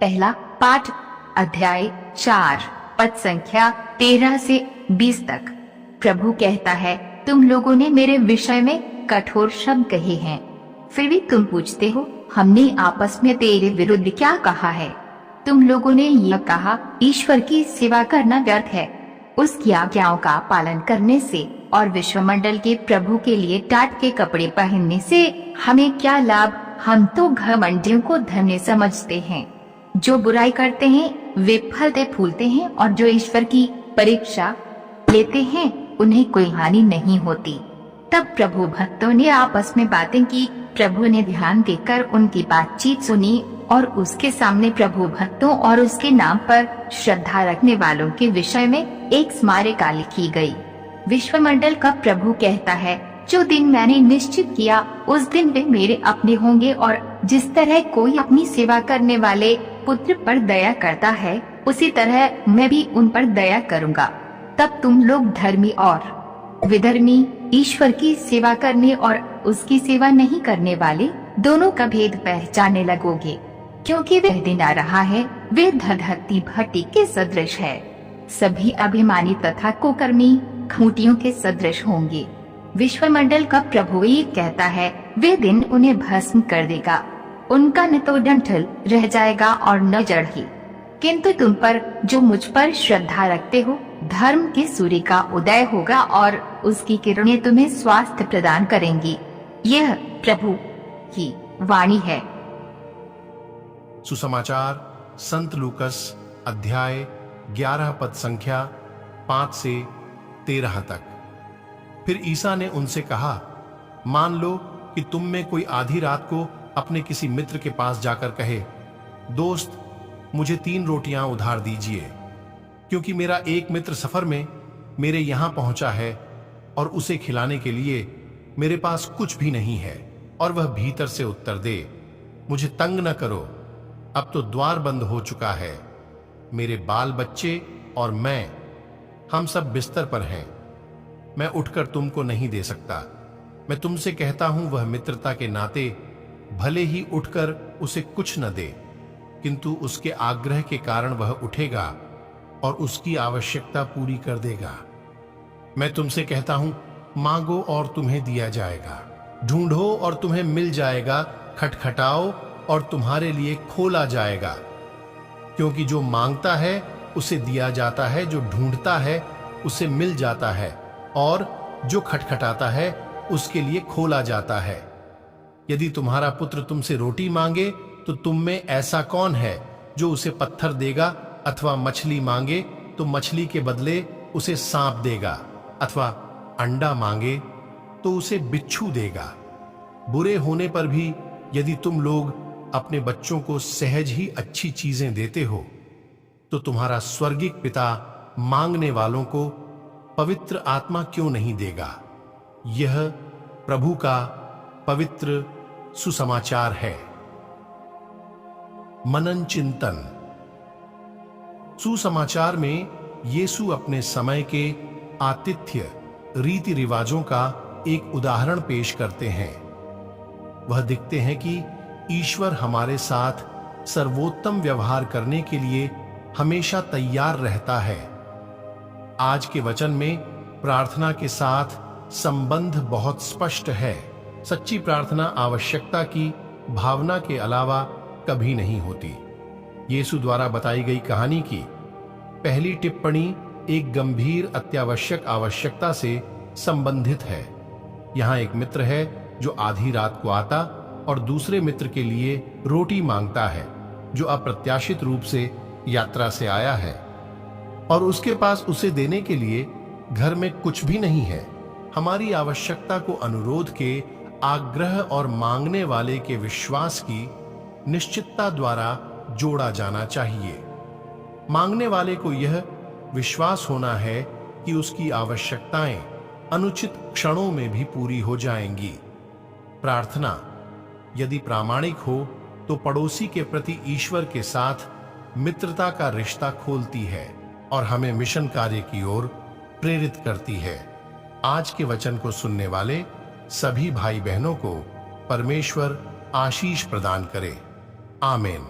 पहला पाठ, अध्याय 4, पद संख्या 13 से 20 तक। प्रभु कहता है, तुम लोगों ने मेरे विषय में कठोर शब्द कहे हैं, फिर भी तुम पूछते हो हमने आपस में तेरे विरुद्ध क्या कहा है। तुम लोगों ने यह कहा, ईश्वर की सेवा करना व्यर्थ है, उसकी आज्ञाओं का पालन करने से और विश्वमंडल के प्रभु के लिए टाट के कपड़े पहनने से हमें क्या लाभ। हम तो घमंडियों को धन्य समझते हैं। जो बुराई करते हैं वे फलते फूलते हैं, और जो ईश्वर की परीक्षा लेते हैं उन्हें कोई हानि नहीं होती। तब प्रभु भक्तों ने आपस में बातें की। प्रभु ने ध्यान देकर उनकी बातचीत सुनी और उसके सामने प्रभु भक्तों और उसके नाम पर श्रद्धा रखने वालों के विषय में एक स्मारिका लिखी गई। विश्वमंडल का प्रभु कहता है, जो दिन मैंने निश्चित किया उस दिन वे मेरे अपने होंगे, और जिस तरह कोई अपनी सेवा करने वाले पुत्र पर दया करता है उसी तरह मैं भी उन पर दया करूँगा। तब तुम लोग धर्मी और विधर्मी, ईश्वर की सेवा करने और उसकी सेवा नहीं करने वाले दोनों का भेद पहचानने लगोगे, क्योंकि वह दिन आ रहा है, वे धधकती भट्टी के सदृश है। सभी अभिमानी तथा कुकर्मी खूंटियों के सदृश होंगे। विश्वमंडल का प्रभु ये कहता है, वे दिन उन्हें भस्म कर देगा, उनका न तो डंठल रह जाएगा और न जड़ ही। किंतु तुम पर जो मुझ पर श्रद्धा रखते हो, धर्म के सूर्य का उदय होगा और उसकी किरणें तुम्हें स्वास्थ्य प्रदान करेंगी। यह प्रभु की वाणी है। सुसमाचार संत लूकस अध्याय 11 पद संख्या 5 से 13 तक। फिर ईसा ने उनसे कहा, मान लो कि तुम में कोई आधी रात को अपने किसी मित्र के पास जाकर कहे, दोस्त मुझे 3 रोटियां उधार दीजिए, क्योंकि मेरा एक मित्र सफर में मेरे यहां पहुंचा है और उसे खिलाने के लिए मेरे पास कुछ भी नहीं है। और वह भीतर से उत्तर दे, मुझे तंग न करो, अब तो द्वार बंद हो चुका है, मेरे बाल बच्चे और मैं, हम सब बिस्तर पर हैं, मैं उठकर तुमको नहीं दे सकता। मैं तुमसे कहता हूं, वह मित्रता के नाते भले ही उठकर उसे कुछ न दे, किंतु उसके आग्रह के कारण वह उठेगा और उसकी आवश्यकता पूरी कर देगा। मैं तुमसे कहता हूं, मांगो और तुम्हें दिया जाएगा, ढूंढो और तुम्हें मिल जाएगा, खटखटाओ और तुम्हारे लिए खोला जाएगा। क्योंकि जो मांगता है उसे दिया जाता है, जो ढूंढता है उसे मिल जाता है, और जो खटखटाता है उसके लिए खोला जाता है। यदि तुम्हारा पुत्र तुमसे रोटी मांगे तो तुम में ऐसा कौन है जो उसे पत्थर देगा, अथवा मछली मांगे तो मछली के बदले उसे सांप देगा, अथवा अंडा मांगे तो उसे बिच्छू देगा। बुरे होने पर भी यदि तुम लोग अपने बच्चों को सहज ही अच्छी चीजें देते हो, तो तुम्हारा स्वर्गिक पिता मांगने वालों को पवित्र आत्मा क्यों नहीं देगा। यह प्रभु का पवित्र सुसमाचार है। मनन चिंतन। सुसमाचार में यीशु अपने समय के आतिथ्य रीति रिवाजों का एक उदाहरण पेश करते हैं। वह दिखते हैं कि ईश्वर हमारे साथ सर्वोत्तम व्यवहार करने के लिए हमेशा तैयार रहता है। आज के वचन में प्रार्थना के साथ संबंध बहुत स्पष्ट है। सच्ची प्रार्थना आवश्यकता की भावना के अलावा कभी नहीं होती। यीशु द्वारा बताई गई कहानी की पहली टिप्पणी एक गंभीर अत्यावश्यक आवश्यकता से संबंधित है। यहाँ एक मित्र है जो आधी रात को आता और दूसरे मित्र के लिए रोटी मांगता है, जो अप्रत्याशित रूप से यात्रा से आया है, और उसके पास उसे देने के लिए घर में कुछ भी नहीं है। हमारी आवश्यकता को अनुरोध के आग्रह और मांगने वाले के विश्वास की निश्चितता द्वारा जोड़ा जाना चाहिए। मांगने वाले को यह विश्वास होना है कि उसकी आवश्यकताएं अनुचित क्षणों में भी पूरी हो जाएंगी। प्रार्थना यदि प्रामाणिक हो तो पड़ोसी के प्रति ईश्वर के साथ मित्रता का रिश्ता खोलती है और हमें मिशन कार्य की ओर प्रेरित करती है। आज के वचन को सुनने वाले सभी भाई बहनों को परमेश्वर आशीष प्रदान करे। आमीन।